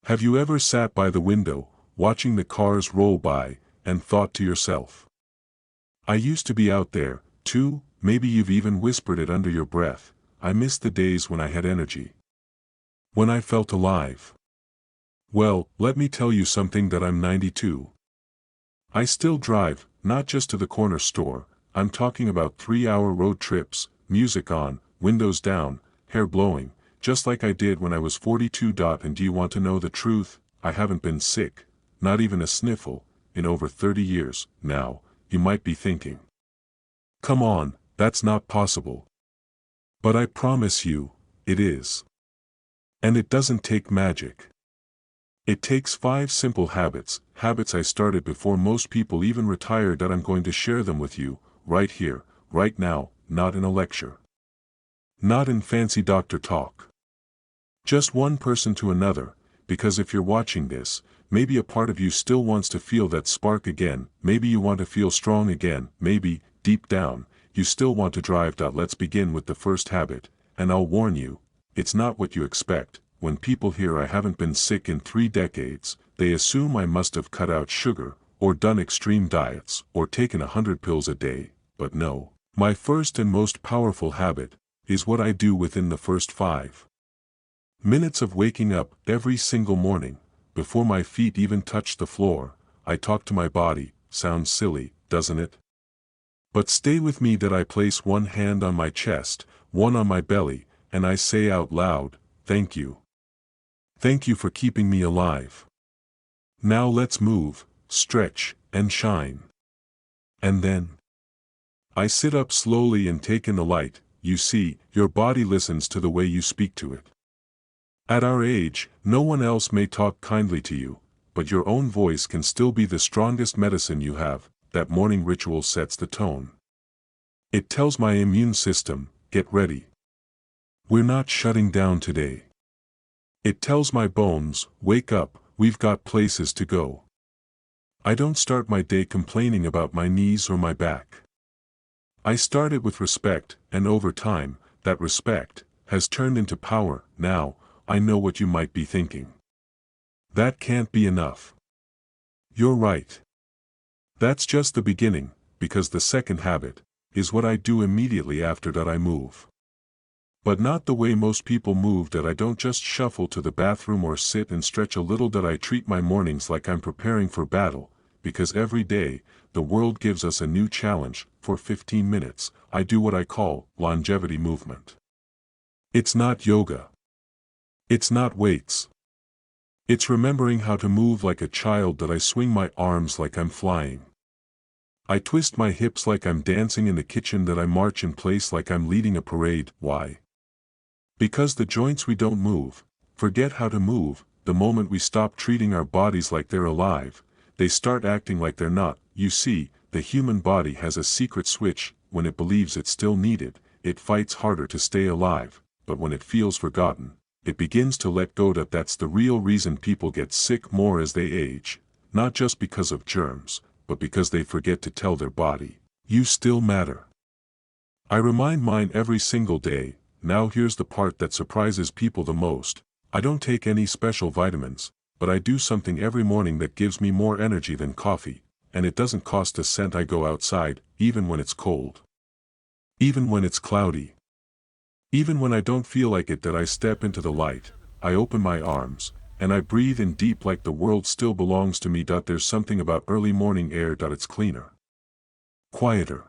Have you ever sat by the window, watching the cars roll by, and thought to yourself, I used to be out there, too? Maybe you've even whispered it under your breath, I miss the days when I had energy. When I felt alive. Well, let me tell you something that I'm 92. I still drive, not just to the corner store, I'm talking about 3-hour road trips, music on, windows down, hair blowing, just like I did when I was 42. And do you want to know the truth? I haven't been sick, not even a sniffle, in over 30 years. Now, you might be thinking, come on, that's not possible. But I promise you, it is. And it doesn't take magic. It takes 5 simple habits I started before most people even retired, that I'm going to share them with you, right here, right now, not in a lecture. Not in fancy doctor talk. Just one person to another, because if you're watching this, maybe a part of you still wants to feel that spark again, maybe you want to feel strong again, maybe, deep down, you still want to drive. Let's begin with the first habit, and I'll warn you, it's not what you expect. When people hear I haven't been sick in 3 decades, they assume I must have cut out sugar, or done extreme diets, or taken 100 pills a day, but no. My first and most powerful habit is what I do within the first 5 minutes of waking up every single morning. Before my feet even touch the floor, I talk to my body. Sounds silly, doesn't it? But stay with me. That I place one hand on my chest, one on my belly, and I say out loud, thank you. Thank you for keeping me alive. Now let's move, stretch, and shine. And then I sit up slowly and take in the light. You see, your body listens to the way you speak to it. At our age, no one else may talk kindly to you, but your own voice can still be the strongest medicine you have. That morning ritual sets the tone. It tells my immune system, get ready. We're not shutting down today. It tells my bones, wake up, we've got places to go. I don't start my day complaining about my knees or my back. I start it with respect, and over time, that respect has turned into power. Now, I know what you might be thinking. That can't be enough. You're right. That's just the beginning, because the second habit is what I do immediately after that. I move. But not the way most people move. That I don't just shuffle to the bathroom or sit and stretch a little. That I treat my mornings like I'm preparing for battle, because every day, the world gives us a new challenge. For 15 minutes, I do what I call longevity movement. It's not yoga. It's not weights. It's remembering how to move like a child. That I swing my arms like I'm flying. I twist my hips like I'm dancing in the kitchen. That I march in place like I'm leading a parade. Why? Because the joints we don't move, forget how to move. The moment we stop treating our bodies like they're alive, they start acting like they're not. You see, the human body has a secret switch. When it believes it's still needed, it fights harder to stay alive, but when it feels forgotten, it begins to let go. That's the real reason people get sick more as they age, not just because of germs, but because they forget to tell their body, you still matter. I remind mine every single day. Now here's the part that surprises people the most. I don't take any special vitamins, but I do something every morning that gives me more energy than coffee, and it doesn't cost a cent. I go outside, even when it's cold. Even when it's cloudy. Even when I don't feel like it. That I step into the light, I open my arms, and I breathe in deep like the world still belongs to me. There's something about early morning air. It's cleaner. Quieter.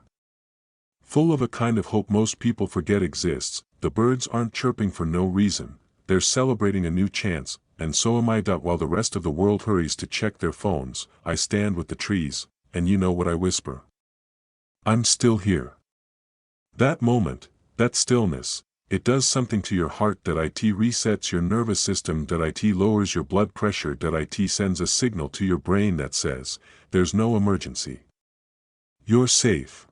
Full of a kind of hope most people forget exists. The birds aren't chirping for no reason, they're celebrating a new chance, and so am I. While the rest of the world hurries to check their phones, I stand with the trees, and you know what I whisper? I'm still here. That moment, that stillness, it does something to your heart. It resets your nervous system. It lowers your blood pressure. It sends a signal to your brain that says, there's no emergency. You're safe.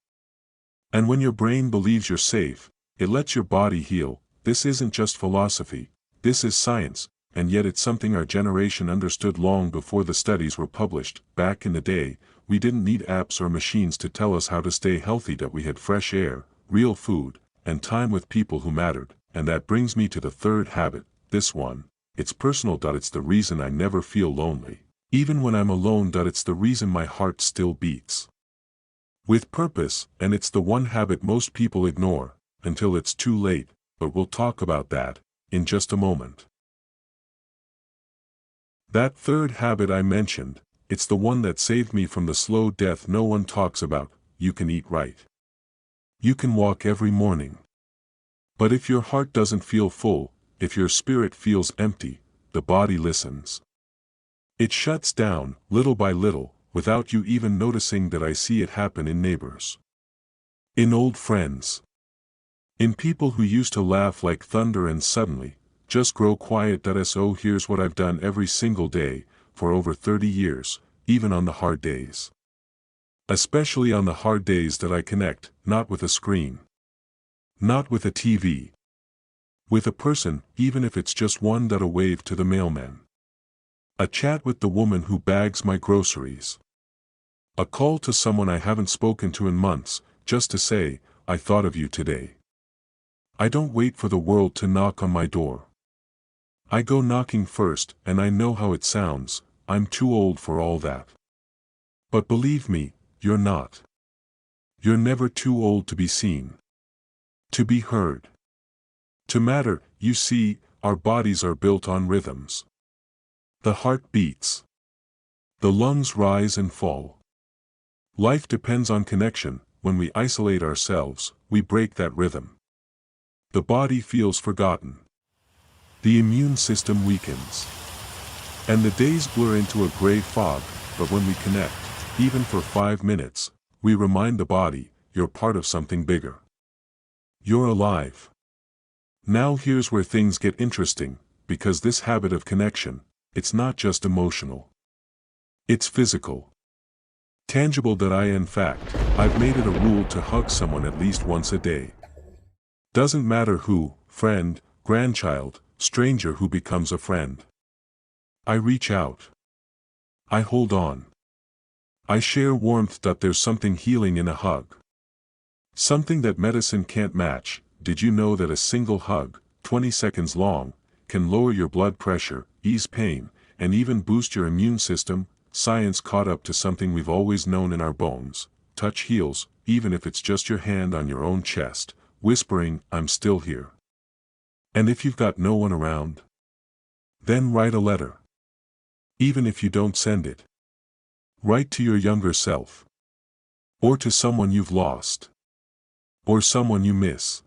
And when your brain believes you're safe, it lets your body heal. This isn't just philosophy, this is science, and yet it's something our generation understood long before the studies were published. Back in the day, we didn't need apps or machines to tell us how to stay healthy. We had fresh air, real food, and time with people who mattered. And that brings me to the third habit. This one it's personal. It's the reason I never feel lonely. Even when I'm alone. It's the reason my heart still beats. With purpose, and it's the one habit most people ignore, until it's too late, but we'll talk about that in just a moment. That third habit I mentioned, it's the one that saved me from the slow death no one talks about. You can eat right. You can walk every morning. But if your heart doesn't feel full, if your spirit feels empty, the body listens. It shuts down, little by little, without you even noticing. That I see it happen in neighbors, in old friends, in people who used to laugh like thunder and suddenly just grow quiet. So here's what I've done every single day, for over 30 years, even on the hard days. Especially on the hard days that I connect, not with a screen, not with a TV, with a person, even if it's just one. A wave to the mailman. A chat with the woman who bags my groceries. A call to someone I haven't spoken to in months, just to say, I thought of you today. I don't wait for the world to knock on my door. I go knocking first, and I know how it sounds. I'm too old for all that. But believe me, you're not. You're never too old to be seen, to be heard, to matter. You see, our bodies are built on rhythms. The heart beats. The lungs rise and fall. Life depends on connection. When we isolate ourselves, we break that rhythm. The body feels forgotten. The immune system weakens. And the days blur into a gray fog. But when we connect, even for 5 minutes, we remind the body, you're part of something bigger. You're alive. Now here's where things get interesting, because this habit of connection, it's not just emotional. It's physical. Tangible. In fact, I've made it a rule to hug someone at least once a day. Doesn't matter who, friend, grandchild, stranger who becomes a friend. I reach out. I hold on. I share warmth. There's something healing in a hug. Something that medicine can't match. Did you know that a single hug, 20 seconds long, can lower your blood pressure, ease pain, and even boost your immune system? Science caught up to something we've always known in our bones. Touch heals, even if it's just your hand on your own chest, whispering, I'm still here. And if you've got no one around, then write a letter. Even if you don't send it, write to your younger self. Or to someone you've lost. Or someone you miss.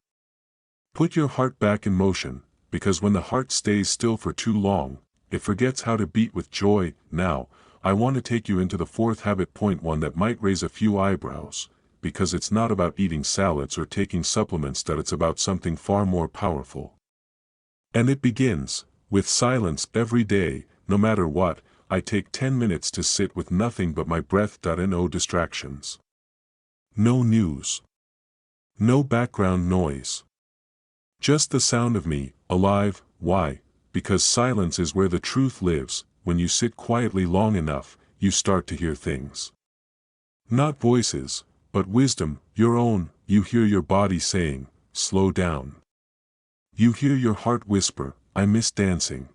Put your heart back in motion, because when the heart stays still for too long, it forgets how to beat with joy. Now, I want to take you into the fourth habit. Point 1 that might raise a few eyebrows, because it's not about eating salads or taking supplements. It's about something far more powerful. And it begins with silence. Every day, no matter what, I take 10 minutes to sit with nothing but my breath. No distractions. No news. No background noise. Just the sound of me, alive. Why? Because silence is where the truth lives. When you sit quietly long enough, you start to hear things. Not voices, but wisdom, your own. You hear your body saying, slow down. You hear your heart whisper, I miss dancing.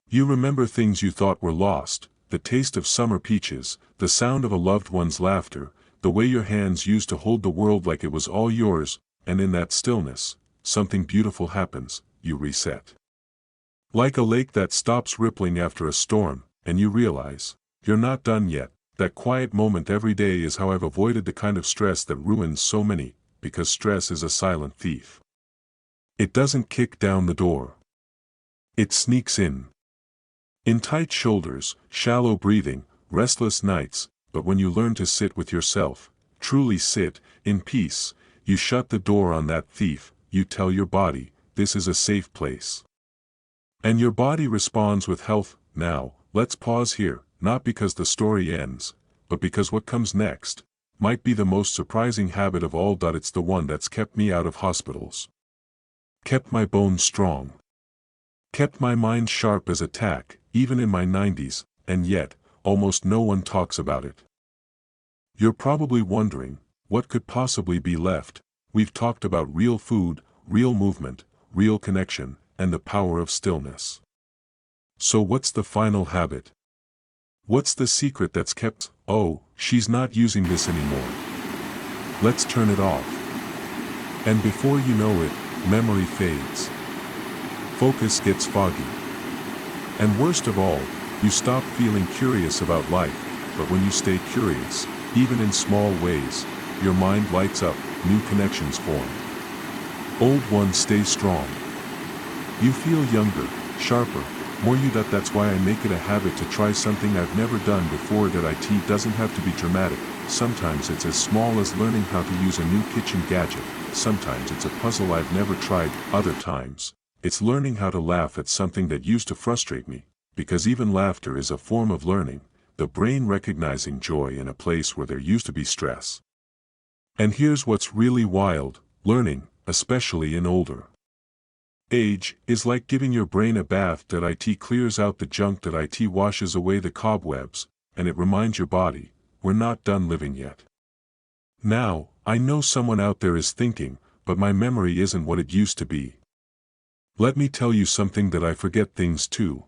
You remember things you thought were lost, the taste of summer peaches, the sound of a loved one's laughter, the way your hands used to hold the world like it was all yours. And in that stillness, something beautiful happens. You reset. Like a lake that stops rippling after a storm, and you realize, you're not done yet. That quiet moment every day is how I've avoided the kind of stress that ruins so many, because stress is a silent thief. It doesn't kick down the door. It sneaks in. In tight shoulders, shallow breathing, restless nights. But when you learn to sit with yourself, truly sit, in peace, you shut the door on that thief. You tell your body, this is a safe place. And your body responds with health. Now, let's pause here, not because the story ends, but because what comes next might be the most surprising habit of all. It's the one that's kept me out of hospitals. Kept my bones strong. Kept my mind sharp as a tack, even in my 90s, and yet, almost no one talks about it. You're probably wondering, what could possibly be left? We've talked about real food, real movement, real connection, and the power of stillness. So what's the final habit? What's the secret that's kept? Oh, she's not using this anymore. Let's turn it off. And before you know it, memory fades. Focus gets foggy. And worst of all, you stop feeling curious about life, but when you stay curious, even in small ways, your mind lights up, new connections form. Old ones stay strong. You feel younger, sharper, more you. That's why I make it a habit to try something I've never done before. It doesn't have to be dramatic. Sometimes it's as small as learning how to use a new kitchen gadget. Sometimes it's a puzzle I've never tried. Other times, it's learning how to laugh at something that used to frustrate me, because even laughter is a form of learning, the brain recognizing joy in a place where there used to be stress. And here's what's really wild, learning, especially in older age, is like giving your brain a bath. It clears out the junk. It washes away the cobwebs, and it reminds your body, we're not done living yet. Now, I know someone out there is thinking, but my memory isn't what it used to be. Let me tell you something, that I forget things too.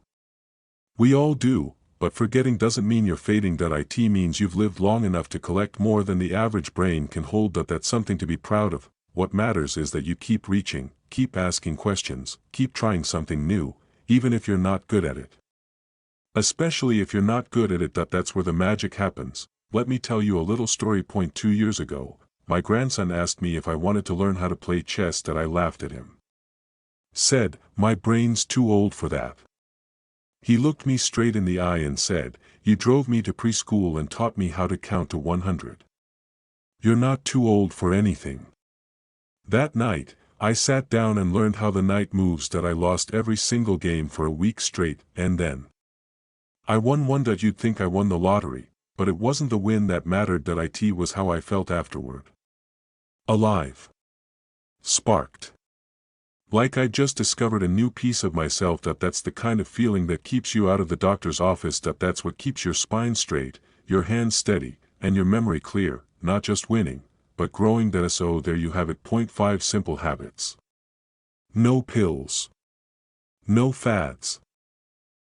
We all do, but forgetting doesn't mean you're fading. It means you've lived long enough to collect more than the average brain can hold. That's something to be proud of. What matters is that you keep reaching, keep asking questions, keep trying something new, even if you're not good at it. Especially if you're not good at it, that's where the magic happens. Let me tell you a little story. 2 years ago, my grandson asked me if I wanted to learn how to play chess. I laughed at him. Said, my brain's too old for that. He looked me straight in the eye and said, you drove me to preschool and taught me how to count to 100. You're not too old for anything. That night, I sat down and learned how the knight moves. I lost every single game for a week straight, and then I won one. You'd think I won the lottery, but it wasn't the win that mattered. It was how I felt afterward. Alive. Sparked. Like I just discovered a new piece of myself. That's the kind of feeling that keeps you out of the doctor's office. That's what keeps your spine straight, your hands steady, and your memory clear, not just winning, but growing. So there you have it. 5 simple habits. No pills. No fads.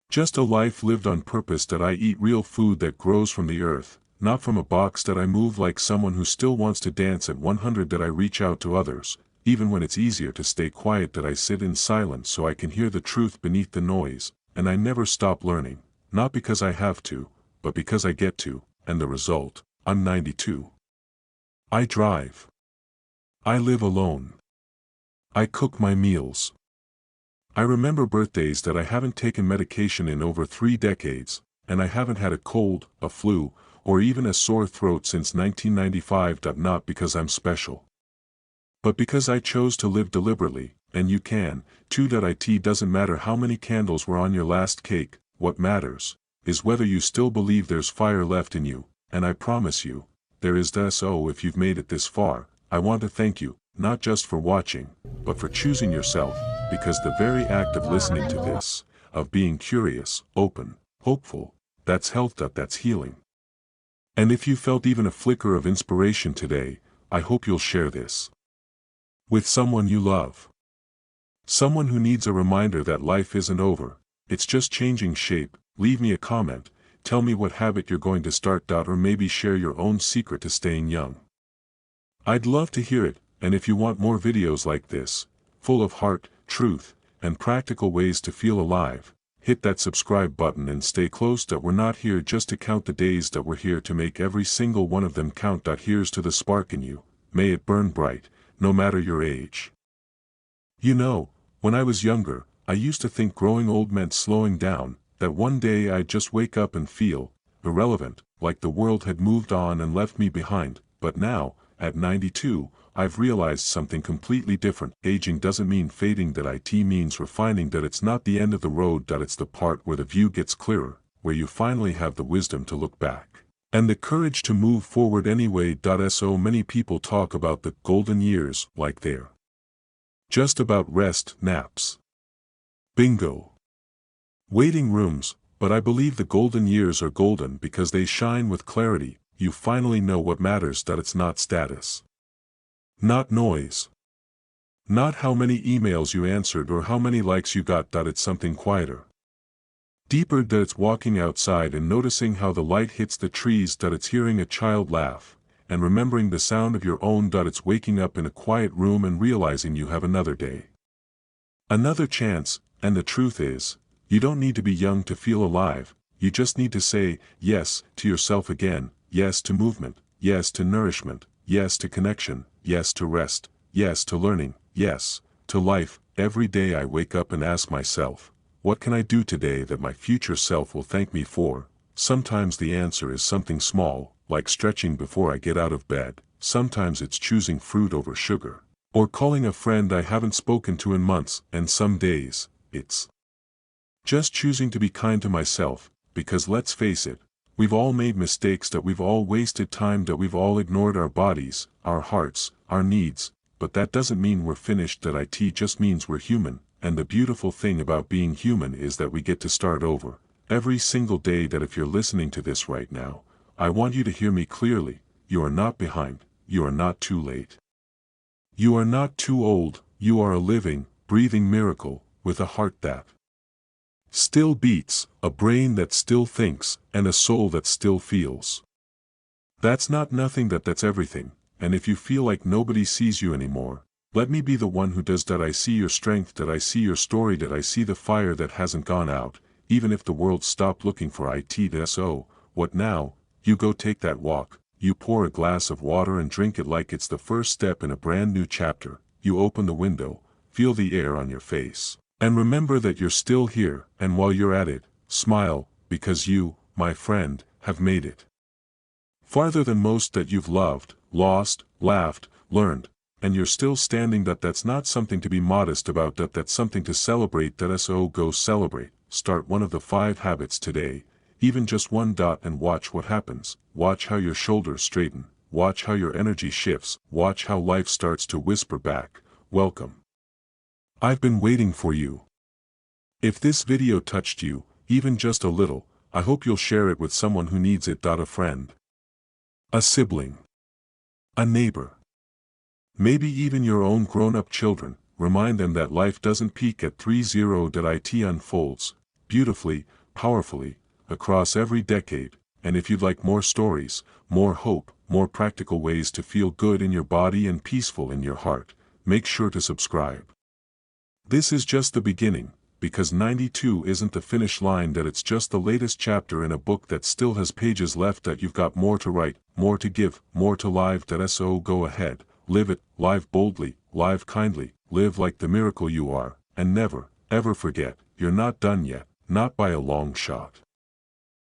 Just a life lived on purpose. I eat real food that grows from the earth, not from a box. I move like someone who still wants to dance at 100. I reach out to others, even when it's easier to stay quiet. I sit in silence so I can hear the truth beneath the noise, and I never stop learning, not because I have to, but because I get to, and the result, I'm 92. I drive. I live alone. I cook my meals. I remember birthdays. I haven't taken medication in over 3 decades, and I haven't had a cold, a flu, or even a sore throat since 1995. Not because I'm special, but because I chose to live deliberately, and you can, too. It doesn't matter how many candles were on your last cake. What matters is whether you still believe there's fire left in you, and I promise you, there is. So if you've made it this far, I want to thank you, not just for watching, but for choosing yourself, because the very act of listening to this, of being curious, open, hopeful, that's health. That's healing. And if you felt even a flicker of inspiration today, I hope you'll share this with someone you love. Someone who needs a reminder that life isn't over, it's just changing shape. Leave me a comment, tell me what habit you're going to start. Or maybe share your own secret to staying young. I'd love to hear it, and if you want more videos like this, full of heart, truth, and practical ways to feel alive, hit that subscribe button and stay close. We're not here just to count the days. We're here to make every single one of them count. Here's to the spark in you, may it burn bright, no matter your age. You know, when I was younger, I used to think growing old meant slowing down, that one day I'd just wake up and feel irrelevant, like the world had moved on and left me behind. But now, at 92, I've realized something completely different. Aging doesn't mean fading. It means refining. It's not the end of the road. It's the part where the view gets clearer, where you finally have the wisdom to look back, and the courage to move forward anyway. So many people talk about the golden years like they're just about rest, naps, bingo, waiting rooms, but I believe the golden years are golden because they shine with clarity. You finally know what matters. It's not status, not noise, not how many emails you answered or how many likes you got. It's something quieter. Deeper that it's walking outside and noticing how the light hits the trees, that it's hearing a child laugh, and remembering the sound of your own, that it's waking up in a quiet room and realizing you have another day. Another chance, and the truth is, you don't need to be young to feel alive, you just need to say yes to yourself again, yes to movement, yes to nourishment, yes to connection, yes to rest, yes to learning, yes to life. Every day I wake up and ask myself, what can I do today that my future self will thank me for? Sometimes the answer is something small, like stretching before I get out of bed. Sometimes it's choosing fruit over sugar, or calling a friend I haven't spoken to in months, and some days, it's just choosing to be kind to myself, because let's face it, we've all made mistakes, that we've all wasted time, that we've all ignored our bodies, our hearts, our needs, but that doesn't mean we're finished. That it just means we're human, and the beautiful thing about being human is that we get to start over every single day. That if you're listening to this right now, I want you to hear me clearly. You are not behind, you are not too late. You are not too old, you are a living, breathing miracle, with a heart that still beats, a brain that still thinks, and a soul that still feels. That's not nothing, that's everything. And if you feel like nobody sees you anymore, let me be the one who does. That I see your strength, that I see your story, that I see the fire that hasn't gone out, even if the world stopped looking for it. So, what now? You go take that walk, you pour a glass of water and drink it like it's the first step in a brand new chapter. You open the window, feel the air on your face, and remember that you're still here. And while you're at it, smile, because you, my friend, have made it farther than most that you've loved, lost, laughed, learned, and you're still standing. That's not something to be modest about, that's something to celebrate. So go celebrate. Start one of the 5 habits today, even just one. And watch what happens. Watch how your shoulders straighten, watch how your energy shifts, watch how life starts to whisper back, welcome. I've been waiting for you. If this video touched you, even just a little, I hope you'll share it with someone who needs it. A friend, a sibling, a neighbor, maybe even your own grown-up children. Remind them that life doesn't peak at 30. It unfolds beautifully, powerfully, across every decade. And if you'd like more stories, more hope, more practical ways to feel good in your body and peaceful in your heart, make sure to subscribe. This is just the beginning, because 92 isn't the finish line. That it's just the latest chapter in a book that still has pages left. That you've got more to write, more to give, more to live. So go ahead, live it, live boldly, live kindly, live like the miracle you are, and never, ever forget, you're not done yet, not by a long shot.